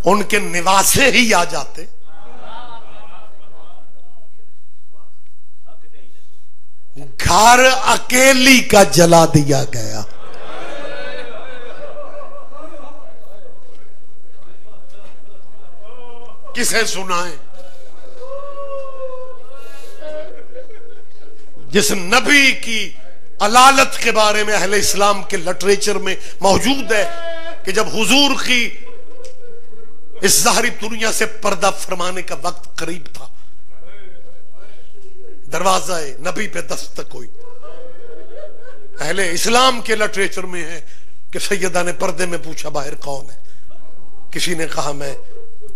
उनके निवासे ही आ जाते। घर अकेली का जला दिया गया। किसे सुनाए? जिस नबी की अलालत के बारे में अहले इस्लाम के लिटरेचर में मौजूद है कि जब हुजूर की इस ज़ाहिरी दुनिया से पर्दा फरमाने का वक्त करीब था, दरवाजा नबी पे दस्तक हुई। अहले इस्लाम के लिटरेचर में है कि सैयदा ने पर्दे में पूछा बाहर कौन है? किसी ने कहा मैं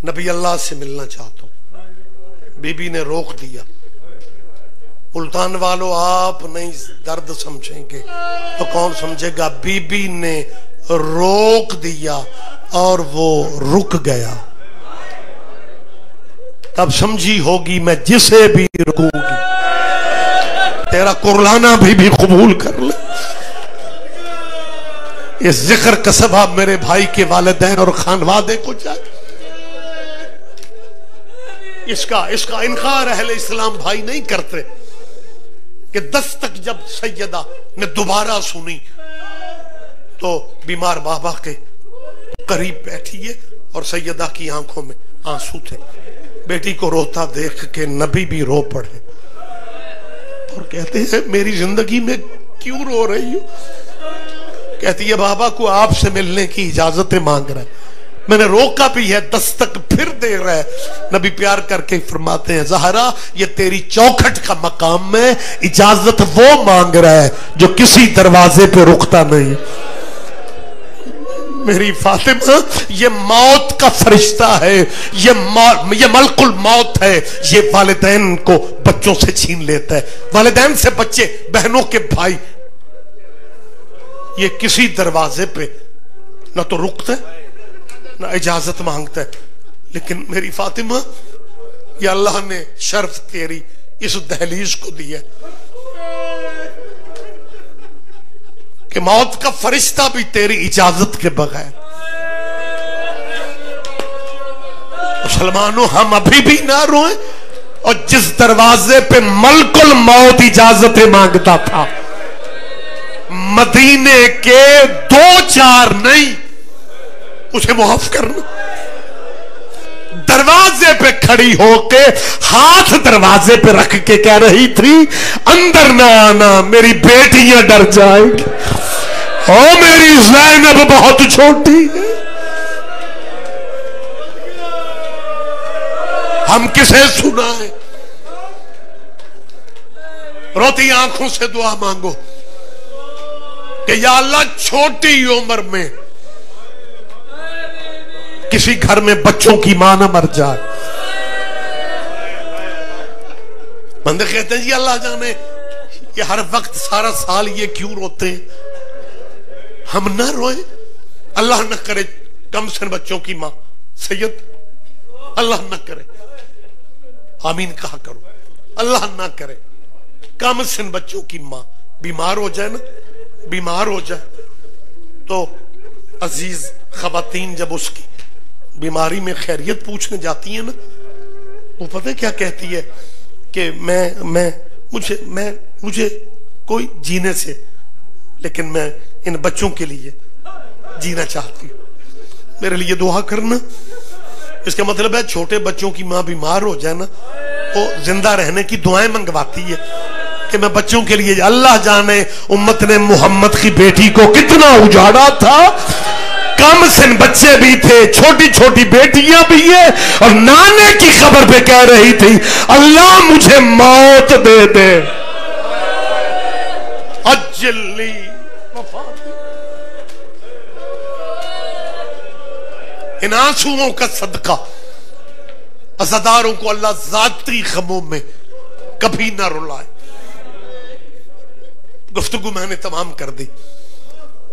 नबी अल्लाह से मिलना चाहता हूं। बीबी ने रोक दिया। मुल्तान वालों आप नहीं दर्द समझेंगे तो कौन समझेगा? बीबी ने रोक दिया और वो रुक गया। तब समझी होगी मैं जिसे भी रुकूंगी, तेरा कुरलाना भी कबूल कर ले। इस जिक्र का सबब मेरे भाई के वालिदैन और खानवादे को चाहिए। इसका इनकार अहले इस्लाम भाई नहीं करते कि दस्तक जब सैयदा ने दोबारा सुनी तो बीमार बाबा के करीब बैठी है और सैयदा की आंखों में आंसू थे। बेटी को रोता देख के नबी भी रो पड़े और कहते हैं मेरी जिंदगी में क्यों रो रही हो? कहती है बाबा को आपसे मिलने की इजाजतें मांग रहा है, मैंने रोका भी है, दस्तक फिर दे रहा है। नबी प्यार करके फरमाते हैं ज़हरा ये तेरी चौखट का मकाम है, इजाजत वो मांग रहा है जो किसी दरवाजे पे रुकता नहीं। मेरी फातिमा ये मौत का फरिश्ता है, ये मलकुल मौत है, ये वालिदैन को बच्चों से छीन लेता है, वालिदैन से बच्चे, बहनों के भाई। ये किसी दरवाजे पे ना तो रुकता है ना इजाजत मांगता है। लेकिन मेरी फातिमा ये अल्लाह ने शर्फ तेरी इस दहलीज को दिया कि मौत का फरिश्ता भी तेरी इजाजत के बगैर। मुसलमानों हम अभी भी ना रोएं, और जिस दरवाजे पे मलकुल मौत इजाजतें मांगता था, मदीने के 2-4 नहीं, उसे माफ करना। दरवाजे पे खड़ी होके हाथ दरवाजे पे रख के कह रही थी अंदर ना आना, मेरी बेटियां डर जाएंगी, ओ मेरी ज़ैनब बहुत छोटी है। हम किसे सुनाएं? रोती आंखों से दुआ मांगो कि या अल्लाह छोटी उम्र में किसी घर में बच्चों की मां न मर जाए। बंदे कहते हैं जी अल्लाह जाने ये हर वक्त सारा साल ये क्यों रोते हैं, हम ना रोए। अल्लाह न करे कम से बच्चों की मां सैयद, अल्लाह न करे, आमीन कहा करो, अल्लाह ना करे कम से बच्चों की मां बीमार हो जाए ना, बीमार हो जाए तो अजीज खवातीन जब उसकी बीमारी में खैरियत पूछने जाती है ना, वो पता है क्या कहती है कि मुझे कोई जीने से, लेकिन मैं इन बच्चों के लिए जीना चाहती हूँ, मेरे लिए दुआ करना। इसका मतलब है छोटे बच्चों की मां बीमार हो जाए ना, वो जिंदा रहने की दुआएं मंगवाती है कि मैं बच्चों के लिए। अल्लाह जाने उम्मत ने मोहम्मद की बेटी को कितना उजाड़ा था, कम सिन बच्चे भी थे, छोटी छोटी बेटियां भी है, और नाने की खबर पे कह रही थी अल्लाह मुझे मौत दे दे, अज्जली। इन आंसुओं का सदका अज़ादारों को अल्लाह ज़ाती ग़मों में कभी ना रुलाए। गुफ्तगू मैंने तमाम कर दी।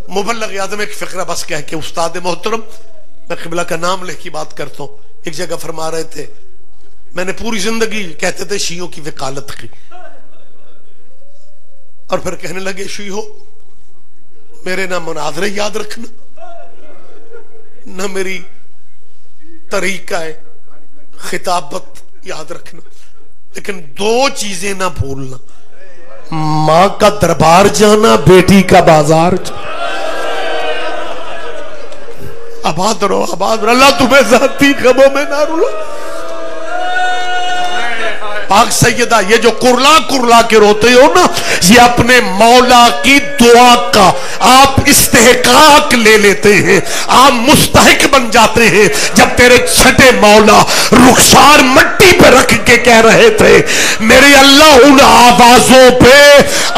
मुबल्लग आज़म एक फिक्रा बस कह के उस्ताद मोहतरम, मैं क़िबला का नाम लेके बात करता हूं, एक जगह फरमा रहे थे मैंने पूरी जिंदगी कहते थे शियों की वकालत की, और फिर कहने लगे शियो मेरे ना मुनाज़रे याद रखना, न मेरी तरीका है खिताबत याद रखना, लेकिन 2 चीजें ना भूलना, मां का दरबार जाना, बेटी का बाजार जाना। आबाद रहो, आबाद रहो, अल्लाह तुम्हें ज़ाती ग़मों में ना रुला। पाक सैयदा ये जो कुरला कुरला के रोते हो ना, ये अपने मौला की दुआ का आप इस्तेहकाक ले लेते हैं, आप मुस्तहिक बन जाते हैं। जब तेरे छठे मौला रुखसार मट्टी पे रख के कह रहे थे मेरे अल्लाह उन आवाजों पे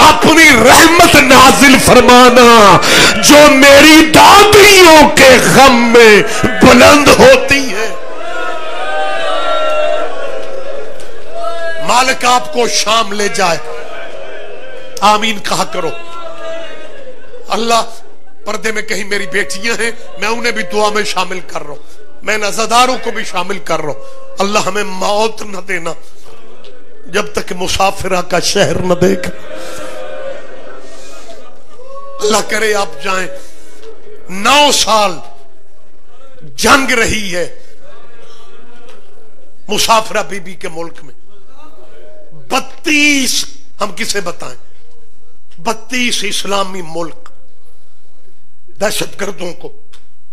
अपनी रहमत नाजिल फरमाना जो मेरी दादियों के गम में बुलंद होती है। मालिक आपको शाम ले जाए, आमीन कहा करो। अल्लाह पर्दे में कहीं मेरी बेटियां हैं, मैं उन्हें भी दुआ में शामिल कर रहा हूं। मैं नज़ादारों को भी शामिल कर रहा हूं। अल्लाह हमें मौत न देना जब तक मुसाफिरा का शहर न देख। अल्लाह करे आप जाएं। 9 साल जंग रही है मुसाफिरा बीबी के मुल्क में। 32 हम किसे बताएं, 32 इस्लामी मुल्क दहशतगर्दों को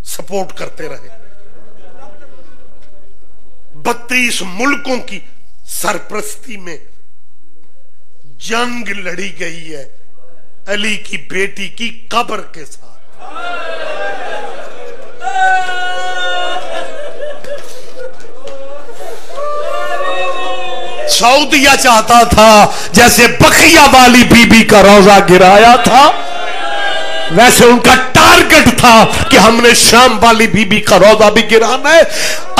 सपोर्ट करते रहे। 32 मुल्कों की सरपरस्ती में जंग लड़ी गई है अली की बेटी की कब्र के साथ। सऊदिया चाहता था जैसे बकिया वाली बीबी का रोजा गिराया था, वैसे उनका टारगेट था कि हमने शाम वाली बीबी का रोजा भी गिराना है।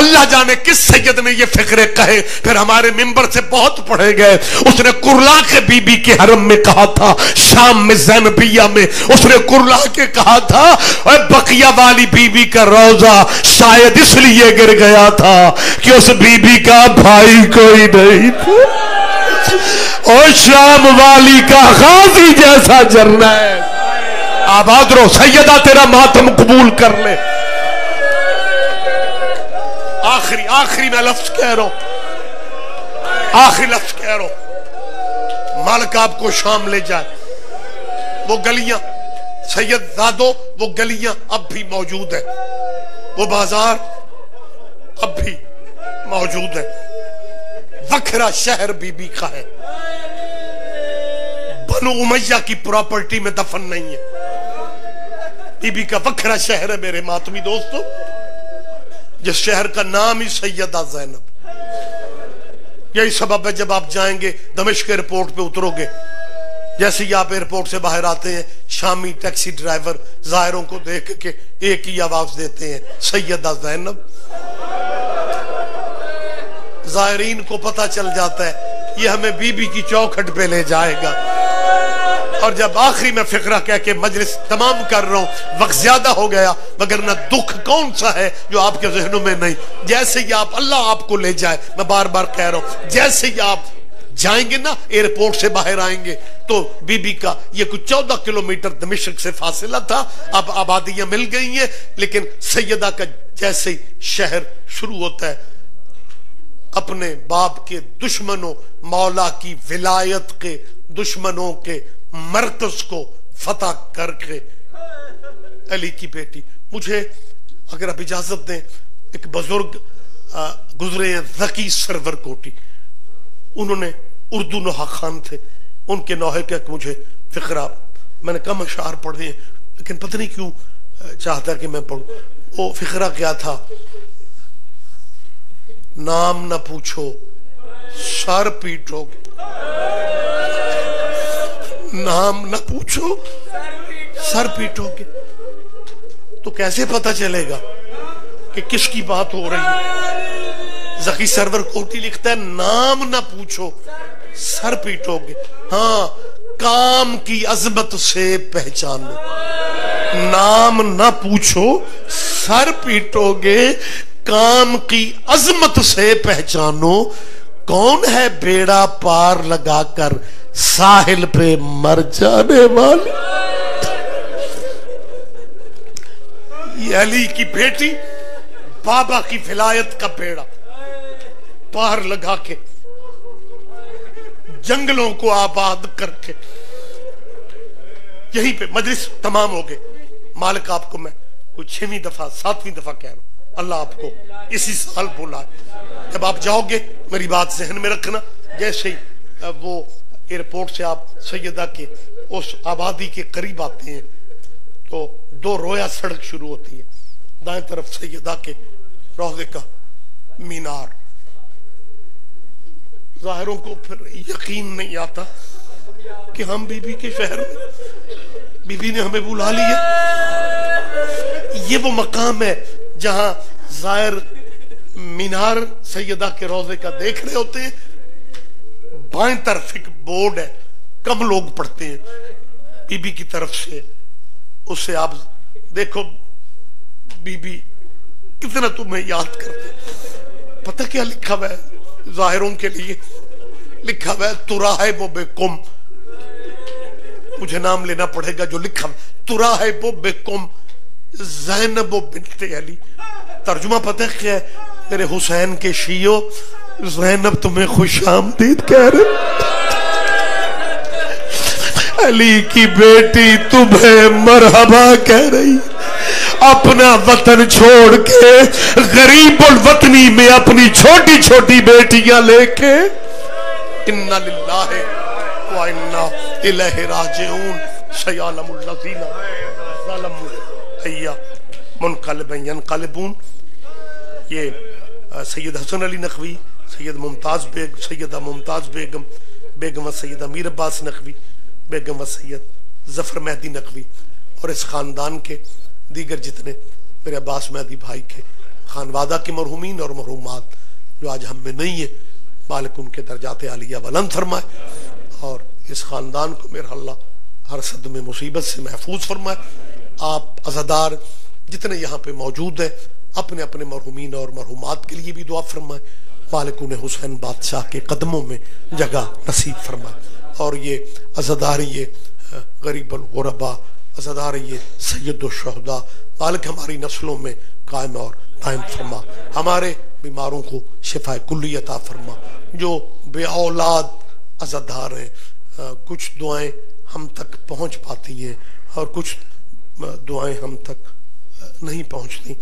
अल्लाह जाने किस सैयद ने ये फिक्रे कहे, फिर हमारे मिंबर से बहुत पढ़े गए। उसने कुरला के बीबी के हरम में कहा था, शाम में ज़ैनबिया में उसने कुरला के कहा था, और बकिया वाली बीबी का रोजा शायद इसलिए गिर गया था कि उस बीबी का भाई कोई नहीं था, और शाम वाली का गाजी जैसा जर्नैल। आबाद रहो सैयदा, तेरा मातम कबूल कर ले। आखिरी मैं लफ्ज कह रहा हूं, आखिरी लफ्ज कह रहा हूं। मालिक आपको शाम ले जाए। वो गलियां सैयद जादो, वो गलियां अब भी मौजूद है, वो बाजार अब भी मौजूद है। वखरा शहर बीबी का है, बनु उमैया की प्रॉपर्टी में दफन नहीं है। बीबी का वखरा शहर है मेरे मातमी दोस्तों, जिस शहर का नाम ही सैयदा ज़ैनब। यही सबब है जब आप जाएंगे दमिश्क एयरपोर्ट पे उतरोगे, जैसे ही आप एयरपोर्ट से बाहर आते हैं, शामी टैक्सी ड्राइवर ज़ायरों को देख के एक ही आवाज देते हैं, सैयदा ज़ैनब। ज़ायरीन को पता चल जाता है ये हमें बीबी की चौखट पे ले जाएगा। और जब आखिरी में फिक्रा कह के मजलिस तमाम कर रहा हूं, वक्त ज्यादा हो गया, मगर ना दुख कौन सा है जो आपके जहनों में नहीं। जैसे ही आप, अल्लाह आपको ले जाए, मैं बार बार कह रहा हूं, जैसे ही आप जाएंगे ना एयरपोर्ट से बाहर आएंगे, तो बीबी का ये कुछ 14 किलोमीटर दमिश्क से फासिला था, अब आबादियां मिल गई हैं, लेकिन सैयदा का जैसे ही शहर शुरू होता है, अपने बाप के दुश्मनों, मौला की विलायत के दुश्मनों के मरकज को फतह करके अली की बेटी। मुझे अगर आप इजाजत दें, एक बुजुर्ग गुजरे हैं ज़की सरवर कोटी, उन्होंने उर्दू नोहा खान थे, उनके नोहे के मुझे फिक्रा, मैंने कम अशार पढ़े हैं लेकिन पता नहीं क्यों चाहता कि मैं पढ़ूं। वो फिक्रा क्या था, नाम ना पूछो सर पीटोगे, नाम ना पूछो सर पीटोगे। तो कैसे पता चलेगा कि किसकी बात हो रही है? ज़की सरवर कोटी लिखता है, नाम ना पूछो सर पीटोगे, हाँ काम की अजमत से पहचानो। नाम ना पूछो सर पीटोगे, काम की अजमत से पहचानो। कौन है बेड़ा पार लगाकर साहिल पे मर जाने वाली? ये अली की बेटी बाबा की विलायत का बेड़ा पार लगा के, जंगलों को आबाद करके, यहीं पे मजलिस तमाम हो गए। मालिक आपको मैं कुछ 6वीं दफा 7वीं दफा कह रहा हूं, अल्लाह आपको इसी साल बोला, जब आप जाओगे मेरी बात जहन में रखना। जैसे ही वो एयरपोर्ट से आप सैयदा के उस आबादी के करीब आते हैं, तो 2 रोया सड़क शुरू होती है। दाएं तरफ सैयदा के रोज़े का मीनार। ज़ाहिरों को फिर यकीन नहीं आता कि हम बीबी के शहर में, बीबी ने हमें बुला लिया। ये वो मकाम है जहां ज़ाहिर मीनार सैयदा के रोज़े का देख रहे होते हैं, बाएं तरफ एक बोर्ड है, कम लोग पढ़ते हैं, बीबी की तरफ से, उससे आप देखो बीबी कितना तुम्हें याद करते। पता क्या लिखा हुआ है जाहिरों के लिए? लिखा हुआ है तुराहिबु बिकुम। मुझे नाम लेना पड़ेगा जो लिखा हुआ, तुराहिबु बिकुम ज़ैनब बिन्ते अली। तर्जुमा पता क्या है? मेरे हुसैन के शियो, ज़ैनब तुम्हें खुशामदीद कह रहे, अली की बेटी तुम्हें मरहबा कह रही। अपना वतन छोड़ के गरीबुल वतनी में अपनी छोटी छोटी बेटियां लेके, इन्ना लिल्लाहि व इन्ना इलैहि राजिऊन। सयअलमुल लज़ीना ज़लमू अय्या मुनक़लिबन यनक़लिबून। ये सैयद हसन अली नकवी, सैयद मुमताज बेग, सैयदा मुमताज बेगम, बेगम व सैयद अमीर अब्बास नकवी, बेगम व सैयद जफर मेहदी नकवी और इस खानदान के दीगर जितने मेरे अब्बास मेहदी भाई के खानवादा के मरहूमीन और मरहूमात जो आज हम में नहीं है, मालिक उनके दर्जात आलिया बुलंद फरमाए और इस खानदान को मेरा अल्लाह हर सद में मुसीबत से महफूज फरमाए। आप अज़ादार जितने यहाँ पे मौजूद हैं अपने अपने मरहूमीन और मरहूमात के लिए भी दुआ फरमाए। मालिक उन्हें हुसैन बादशाह के कदमों में जगह नसीब फरमाए। और ये अज़ादार, ये गरीबुल गुरबा, अज़ादार ये सैयदुश शुहदा, मालिक हमारी नस्लों में कायम और दायम फरमा। हमारे बीमारों को शिफा कुल्ली अता फरमा। जो बे औलाद अज़ादार हैं, कुछ दुआएं हम तक पहुँच पाती हैं और कुछ दुआएं हम तक नहीं पहुँचती।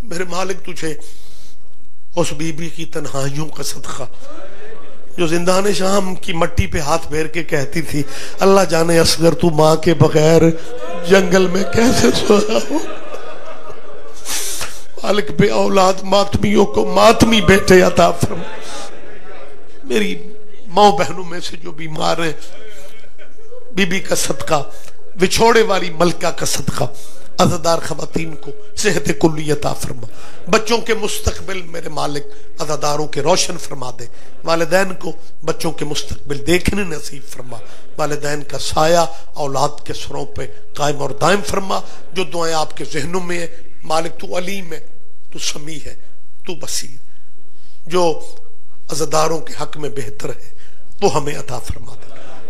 मेरे मालिक तुझे उस बीबी की तन्हाइयों का सदका जो जिंदान शाम की मट्टी पे हाथ फेर के कहती थी, अल्लाह जाने असगर तू माँ के बगैर जंगल में कैसे सोया हो। मालिक बे औलाद मातमियों को मातमी बेटे अता फरमा। मेरी माँ बहनों में से जो बीमार है, बीबी का सदका, विछोड़े वाली मलका का सदका, अज़ादार खवातीन को सेहत कुल्ली अता फरमा। बच्चों के मुस्तकबिल मेरे मालिक अज़ादारों के रोशन फरमा दे। वालिदैन को बच्चों के मुस्तकबिल देखने नसीब फरमा। वालिदैन का साया औलाद के सरों पे कायम और दायम फरमा। जो दुआएं आपके जहनों में है मालिक, तू अलीम है, तू समी है, तू बसीर। जो अज़ादारों के हक में बेहतर है वो हमें अता फरमा दे।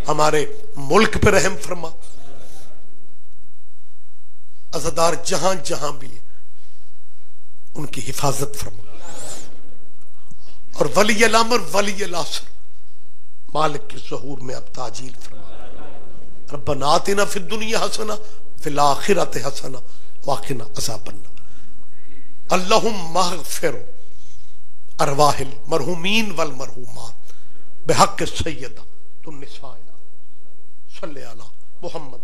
हमारे मुल्क पे रहम फरमा। अज़ादार जहां जहां भी है उनकी हिफाजत फरमा। और वली अल अम्र वली अल असर मालिक के ज़हूर में अब ताजील फरमा। रब्बना आतिना फिद दुनिया हसना फिल आखिरति हसना वक़िना अज़ाबन्नार। अल्लाहुम्मा अग़फ़िर अरवाहिल मरहूमीन वल मरहूमात बिहक़्क़ि सय्यदा तुन्निसा सल्ले अला मुहम्मद।